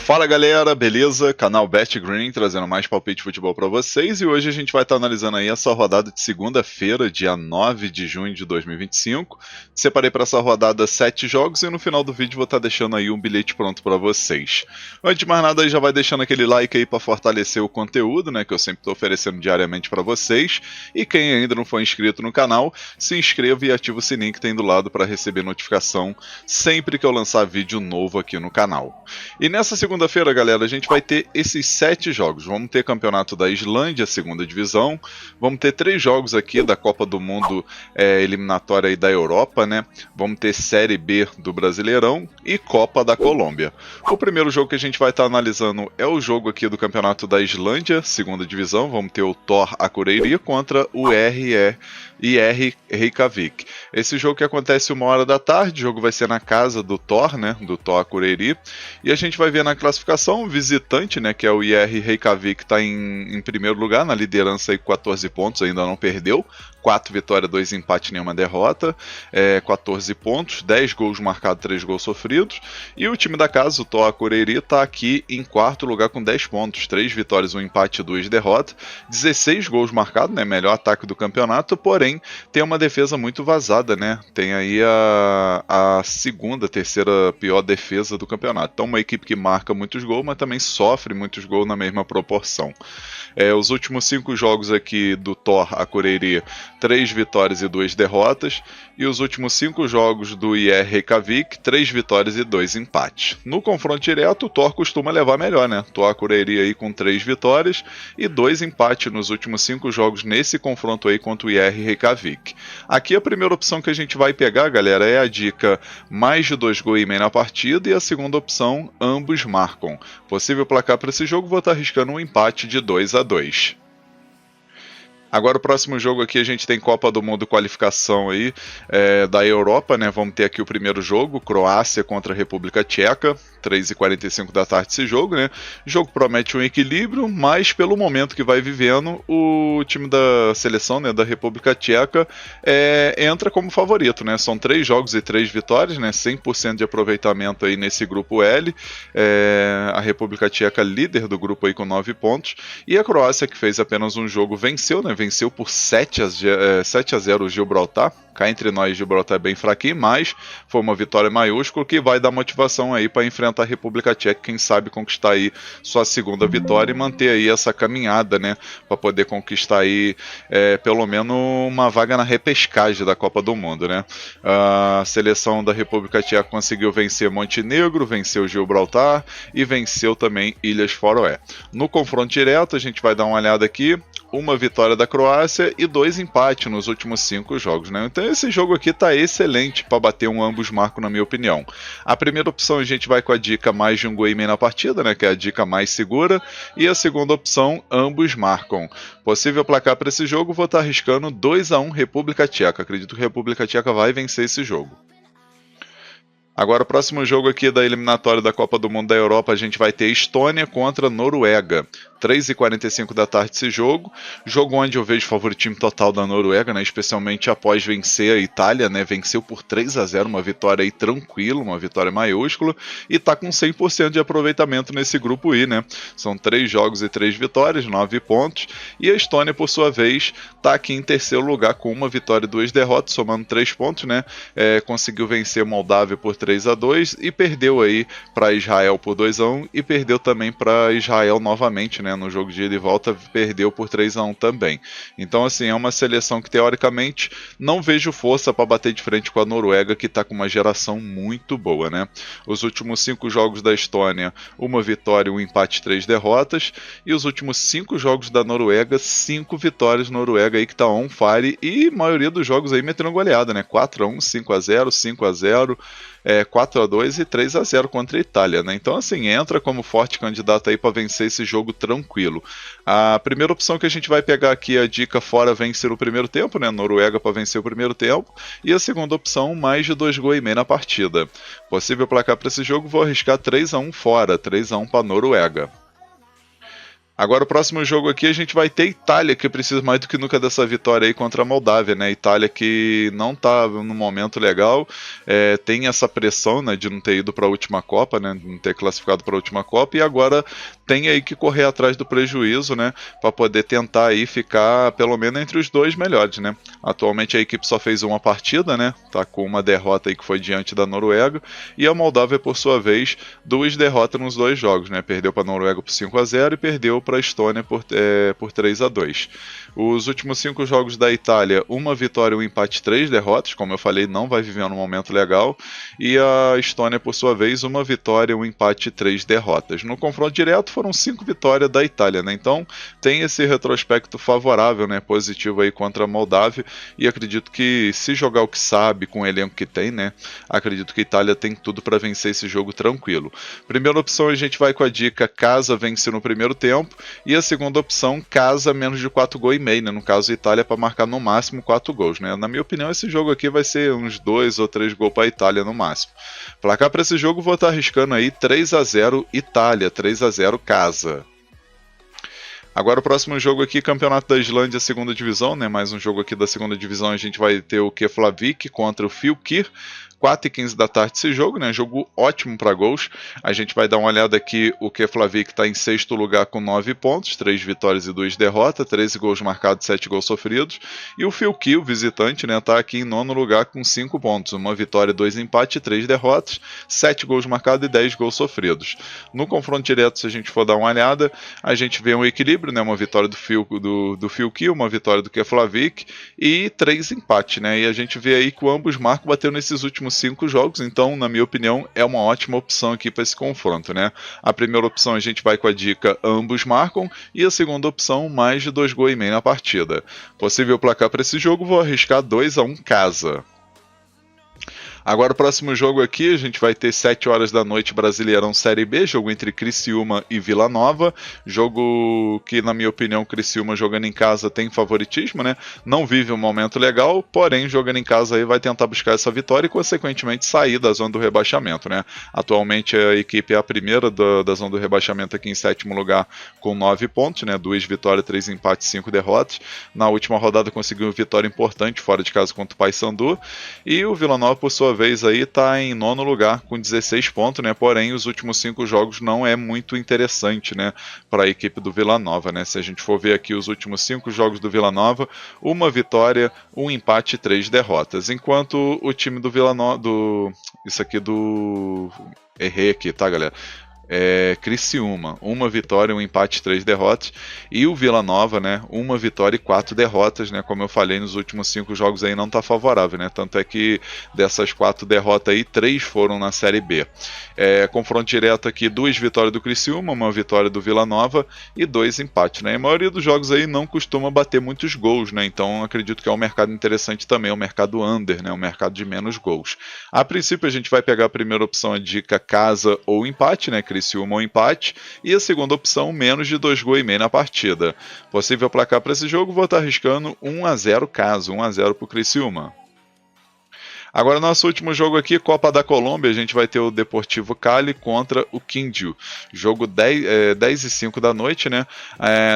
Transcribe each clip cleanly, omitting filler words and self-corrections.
Fala galera, beleza? Canal Bet Green trazendo mais palpite de futebol para vocês, e hoje a gente vai estar analisando aí essa rodada de segunda-feira, dia 9 de junho de 2025. Separei para essa rodada 7 jogos e no final do vídeo vou estar deixando aí um bilhete pronto para vocês. Antes de mais nada, aí já vai deixando aquele like aí para fortalecer o conteúdo, né, que eu sempre estou oferecendo diariamente para vocês. E quem ainda não for inscrito no canal, se inscreva e ativa o sininho que tem do lado para receber notificação sempre que eu lançar vídeo novo aqui no canal. E nessa segunda-feira, galera, a gente vai ter esses 7 jogos. Vamos ter campeonato da Islândia, segunda divisão. Vamos ter 3 jogos aqui da Copa do Mundo eliminatória aí da Europa, né? Vamos ter Série B do Brasileirão e Copa da Colômbia. O primeiro jogo que a gente vai estar analisando é o jogo aqui do campeonato da Islândia, segunda divisão. Vamos ter o Thor Akureyri contra o IR Reykjavik. Esse jogo que acontece 1h da tarde, o jogo vai ser na casa do Thor, né? Do Thor Akureyri. E a gente vai ver na classificação o visitante, né, que é o IR Reykjavik, está em primeiro lugar na liderança aí com 14 pontos, ainda não perdeu, 4 vitórias, 2 empates, nenhuma derrota, 14 pontos, 10 gols marcados, 3 gols sofridos, e o time da casa, o Thor Akureyri, está aqui em quarto lugar com 10 pontos, 3 vitórias, 1 empate e 2 derrotas, 16 gols marcados, né, melhor ataque do campeonato, porém tem uma defesa muito vazada, né, tem aí a terceira pior defesa do campeonato, então uma equipe que marca muitos gols, mas também sofre muitos gols na mesma proporção. Os últimos 5 jogos aqui do Thor Akureyri, 3 vitórias e 2 derrotas, e os últimos 5 jogos do IR Reykjavik, 3 vitórias e 2 empates. No confronto direto, o Thor costuma levar melhor, né? Thor Akureyri aí com 3 vitórias e 2 empates nos últimos 5 jogos nesse confronto aí contra o IR Reykjavik. Aqui a primeira opção que a gente vai pegar, galera, é a dica mais de 2 gols e meio na partida, e a segunda opção, ambos marcam. Possível placar para esse jogo, vou estar arriscando um empate de 2-2. Agora o próximo jogo aqui a gente tem Copa do Mundo qualificação aí da Europa, né? Vamos ter aqui o primeiro jogo, Croácia contra a República Tcheca, 3h45 da tarde esse jogo, né? O jogo promete um equilíbrio, mas pelo momento que vai vivendo, o time da seleção, né, da República Tcheca entra como favorito, né? São 3 jogos e 3 vitórias, né? 100% de aproveitamento aí nesse grupo L. A República Tcheca líder do grupo aí com 9 pontos, e a Croácia, que fez apenas um jogo, venceu, né? Venceu por 7-0 o Gibraltar. Cá entre nós, Gibraltar é bem fraquinho, mas foi uma vitória maiúscula que vai dar motivação aí para enfrentar a República Tcheca, quem sabe conquistar aí sua segunda vitória e manter aí essa caminhada, né, para poder conquistar aí pelo menos uma vaga na repescagem da Copa do Mundo, né. A seleção da República Tcheca conseguiu vencer Montenegro, venceu Gibraltar e venceu também Ilhas Faroé. No confronto direto, a gente vai dar uma olhada aqui, uma vitória da Croácia e 2 empates nos últimos 5 jogos, né? Então esse jogo aqui tá excelente para bater um ambos marcam, na minha opinião. A primeira opção a gente vai com a dica mais de 1 gol e meio na partida, né? Que é a dica mais segura, e a segunda opção, ambos marcam. Possível placar para esse jogo, vou estar arriscando 2-1 República Tcheca. Acredito que a República Tcheca vai vencer esse jogo. Agora o próximo jogo aqui da eliminatória da Copa do Mundo da Europa, a gente vai ter Estônia contra Noruega. 3h45 da tarde esse jogo onde eu vejo o favoritismo total da Noruega, né, especialmente após vencer a Itália, né, venceu por 3-0, uma vitória aí tranquila, uma vitória maiúscula, e tá com 100% de aproveitamento nesse grupo I, né, são 3 jogos e 3 vitórias, 9 pontos, e a Estônia, por sua vez, tá aqui em terceiro lugar com 1 vitória e 2 derrotas, somando 3 pontos, né, conseguiu vencer Moldávia por 3-2 e perdeu aí para Israel por 2-1 e perdeu também para Israel novamente, né, no jogo de ida e volta, perdeu por 3-1 também. Então, assim, é uma seleção que, teoricamente, não vejo força para bater de frente com a Noruega, que está com uma geração muito boa, né? Os últimos 5 jogos da Estônia, 1 vitória, 1 empate, 3 derrotas, e os últimos 5 jogos da Noruega, 5 vitórias. Noruega aí que tá on fire, e a maioria dos jogos aí metendo goleada, né? 4-1, 5-0, 5-0, 4-2 e 3-0 contra a Itália, né? Então, assim, entra como forte candidato aí para vencer esse jogo tranquilo. A primeira opção que a gente vai pegar aqui é a dica fora vencer o primeiro tempo, né? Noruega para vencer o primeiro tempo. E a segunda opção, mais de 2,5 gols na partida. Possível placar para esse jogo, vou arriscar 3-1 fora, 3-1 para Noruega. Agora o próximo jogo aqui a gente vai ter Itália, que precisa mais do que nunca dessa vitória aí contra a Moldávia, né? Itália que não tá num momento legal, tem essa pressão, né, de não ter ido para a última Copa, né, de não ter classificado para a última Copa, e agora tem aí que correr atrás do prejuízo, né, para poder tentar aí ficar pelo menos entre os dois melhores, né? Atualmente a equipe só fez uma partida, né? Tá com uma derrota aí que foi diante da Noruega, e a Moldávia por sua vez 2 derrotas nos 2 jogos, né? Perdeu para a Noruega por 5-0 e perdeu para a Estônia por 3-2. Os últimos 5 jogos da Itália, uma vitória, um empate, 3 derrotas, como eu falei, não vai vivendo um momento legal, e a Estônia, por sua vez, uma vitória, um empate, 3 derrotas. No confronto direto foram 5 vitórias da Itália, né? Então tem esse retrospecto favorável, né, positivo aí contra a Moldávia, e acredito que se jogar o que sabe com o elenco que tem, né, acredito que a Itália tem tudo para vencer esse jogo tranquilo. Primeira opção, a gente vai com a dica casa vence no primeiro tempo, e a segunda opção, casa menos de 4,5 gols, né? No caso, a Itália para marcar no máximo 4 gols, né? Na minha opinião, esse jogo aqui vai ser uns 2 ou 3 gols para a Itália no máximo. Placar para esse jogo, vou estar arriscando aí 3-0 Itália, 3-0 casa. Agora o próximo jogo aqui, Campeonato da Islândia, segunda divisão, né? Mais um jogo aqui da segunda divisão, a gente vai ter o Keflavik contra o Fylkir. 4h15 da tarde esse jogo, né? Jogo ótimo para gols. A gente vai dar uma olhada aqui, o Keflavik está em 6º lugar com 9 pontos, 3 vitórias e 2 derrotas, 13 gols marcados, 7 gols sofridos. E o Fylkir, o visitante, né, tá aqui em 9º lugar com 5 pontos, 1 vitória, 2 empates e 3 derrotas, 7 gols marcados e 10 gols sofridos. No confronto direto, se a gente for dar uma olhada, a gente vê um equilíbrio, né? Uma vitória do Fylkir, uma vitória do Keflavik e 3 empates, né? E a gente vê aí que ambos marcos bateu nesses últimos 5 jogos, então, na minha opinião, é uma ótima opção aqui para esse confronto, né? A primeira opção a gente vai com a dica ambos marcam, e a segunda opção, mais de 2,5 gols na partida. Possível placar para esse jogo, vou arriscar 2-1 casa. Agora o próximo jogo aqui, a gente vai ter 7 horas da noite, Brasileirão Série B, jogo entre Criciúma e Vila Nova, jogo que, na minha opinião, Criciúma jogando em casa tem favoritismo, né? Não vive um momento legal, porém, jogando em casa aí vai tentar buscar essa vitória e, consequentemente, sair da zona do rebaixamento, né? Atualmente a equipe é a primeira da zona do rebaixamento aqui em 7º lugar com 9 pontos, né? 2 vitórias, 3 empates, 5 derrotas. Na última rodada conseguiu uma vitória importante fora de casa contra o Paysandu, e o Vila Nova, por sua vez, aí está em 9º lugar com 16 pontos, né? Porém, os últimos 5 jogos não é muito interessante, né, para a equipe do Vila Nova, né? Se a gente for ver aqui os últimos 5 jogos do Vila Nova, uma vitória, um empate e 3 derrotas. Enquanto o time do Vila Nova, errei aqui, tá, galera? Criciúma, uma vitória, um empate, 3 derrotas, e o Vila Nova, né, uma vitória e 4 derrotas, né, como eu falei, nos últimos 5 jogos aí não está favorável, né, tanto é que dessas 4 derrotas aí, 3 foram na Série B. Confronto direto aqui, 2 vitórias do Criciúma, uma vitória do Vila Nova e 2 empates, né, e a maioria dos jogos aí não costuma bater muitos gols, né, então acredito que é um mercado interessante também, é um mercado under, né, um mercado de menos gols. A princípio a gente vai pegar a primeira opção, a dica casa ou empate, né, Criciúma ou empate, e a segunda opção, menos de 2,5 gols na partida. Possível placar para esse jogo, vou estar arriscando 1-0 caso, 1-0 para o Criciúma. Agora, nosso último jogo aqui, Copa da Colômbia, a gente vai ter o Deportivo Cali contra o Quindío. Jogo 10h05 da noite, né?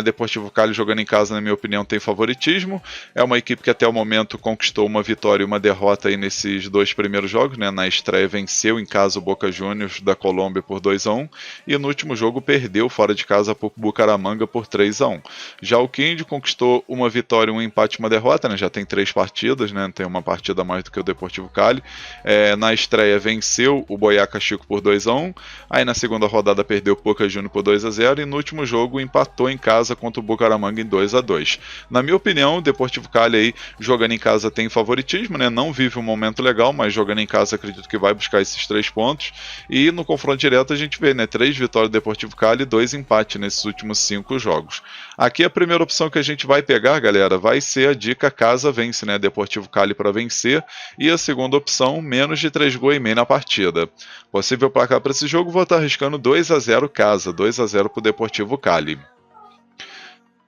Deportivo Cali jogando em casa, na minha opinião, tem favoritismo. É uma equipe que até o momento conquistou uma vitória e uma derrota aí nesses 2 primeiros jogos, né? Na estreia venceu em casa o Boca Juniors da Colômbia por 2-1 e no último jogo perdeu fora de casa por Bucaramanga por 3-1. Já o Quindío conquistou uma vitória, um empate e uma derrota, né? Já tem 3 partidas, né? Tem uma partida a mais do que o Deportivo Cali. Na estreia venceu o Boyacá Chico por 2-1, aí na segunda rodada perdeu o Boca Juniors por 2-0 e no último jogo empatou em casa contra o Bucaramanga em 2-2. Na minha opinião, o Deportivo Cali aí jogando em casa tem favoritismo, né? Não vive um momento legal, mas jogando em casa acredito que vai buscar esses 3 pontos, e no confronto direto a gente vê, né, 3 vitórias do Deportivo Cali e 2 empates nesses últimos 5 jogos. Aqui a primeira opção que a gente vai pegar, galera, vai ser a dica Casa Vence, né? Deportivo Cali para vencer. E a segunda opção, menos de 3 gols e meio na partida. Possível placar para esse jogo, vou estar arriscando 2-0 Casa, 2-0 para o Deportivo Cali.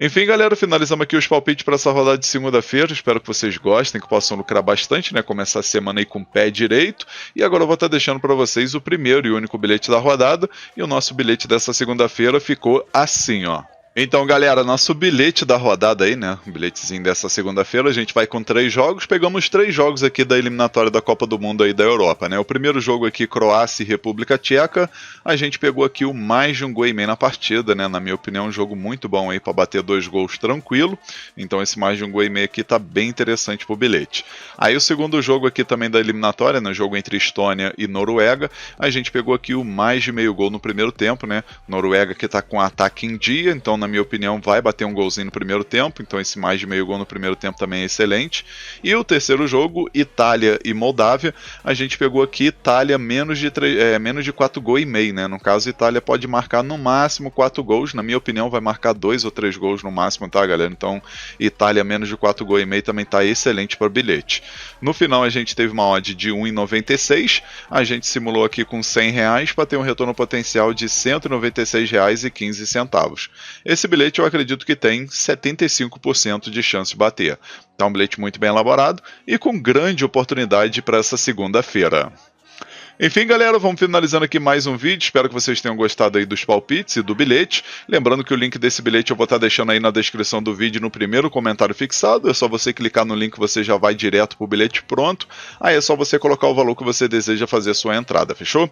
Enfim, galera, finalizamos aqui os palpites para essa rodada de segunda-feira. Espero que vocês gostem, que possam lucrar bastante, né? Começar a semana aí com o pé direito. E agora eu vou estar deixando para vocês o primeiro e único bilhete da rodada. E o nosso bilhete dessa segunda-feira ficou assim, ó. Então, galera, nosso bilhete da rodada aí, né? O bilhetezinho dessa segunda-feira, a gente vai com 3 jogos. Pegamos 3 jogos aqui da eliminatória da Copa do Mundo aí da Europa, né? O primeiro jogo aqui, Croácia e República Tcheca. A gente pegou aqui o mais de um gol e meio na partida, né? Na minha opinião, um jogo muito bom aí para bater 2 gols tranquilo. Então, esse mais de um gol e meio aqui tá bem interessante pro bilhete. Aí, o segundo jogo aqui também da eliminatória, né? O jogo entre Estônia e Noruega. A gente pegou aqui o mais de meio gol no primeiro tempo, né? Noruega que tá com ataque em dia, então na minha opinião, vai bater um golzinho no primeiro tempo, então esse mais de meio gol no primeiro tempo também é excelente. E o terceiro jogo, Itália e Moldávia, a gente pegou aqui Itália menos de 4 gols e meio, né? No caso, Itália pode marcar no máximo 4 gols, na minha opinião vai marcar 2 ou 3 gols no máximo, tá, galera? Então, Itália menos de 4 gols e meio também tá excelente para bilhete. No final, a gente teve uma odd de 1,96, a gente simulou aqui com R$100 para ter um retorno potencial de R$196,15. Esse bilhete eu acredito que tem 75% de chance de bater. Tá um bilhete muito bem elaborado e com grande oportunidade para essa segunda-feira. Enfim, galera, vamos finalizando aqui mais um vídeo. Espero que vocês tenham gostado aí dos palpites e do bilhete. Lembrando que o link desse bilhete eu vou estar deixando aí na descrição do vídeo no primeiro comentário fixado. É só você clicar no link, você já vai direto pro bilhete pronto. Aí é só você colocar o valor que você deseja fazer a sua entrada, fechou?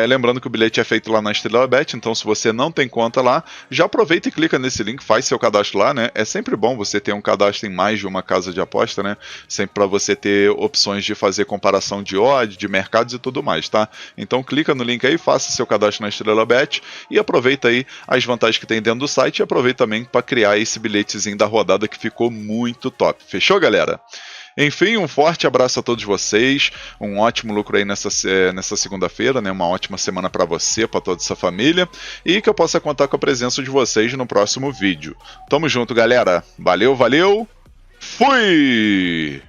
Lembrando que o bilhete é feito lá na StrelaBet, então se você não tem conta lá, já aproveita e clica nesse link, faz seu cadastro lá, né? É sempre bom você ter um cadastro em mais de uma casa de aposta, né? Sempre para você ter opções de fazer comparação de odds, de mercados e tudo mais. Tá? Então clica no link aí, faça seu cadastro na StrelaBet e aproveita aí as vantagens que tem dentro do site e aproveita também para criar esse bilhetezinho da rodada que ficou muito top. Fechou, galera? Enfim, um forte abraço a todos vocês, um ótimo lucro aí nessa segunda-feira, né? Uma ótima semana para você, para toda essa família e que eu possa contar com a presença de vocês no próximo vídeo. Tamo junto, galera. Valeu, valeu. Fui!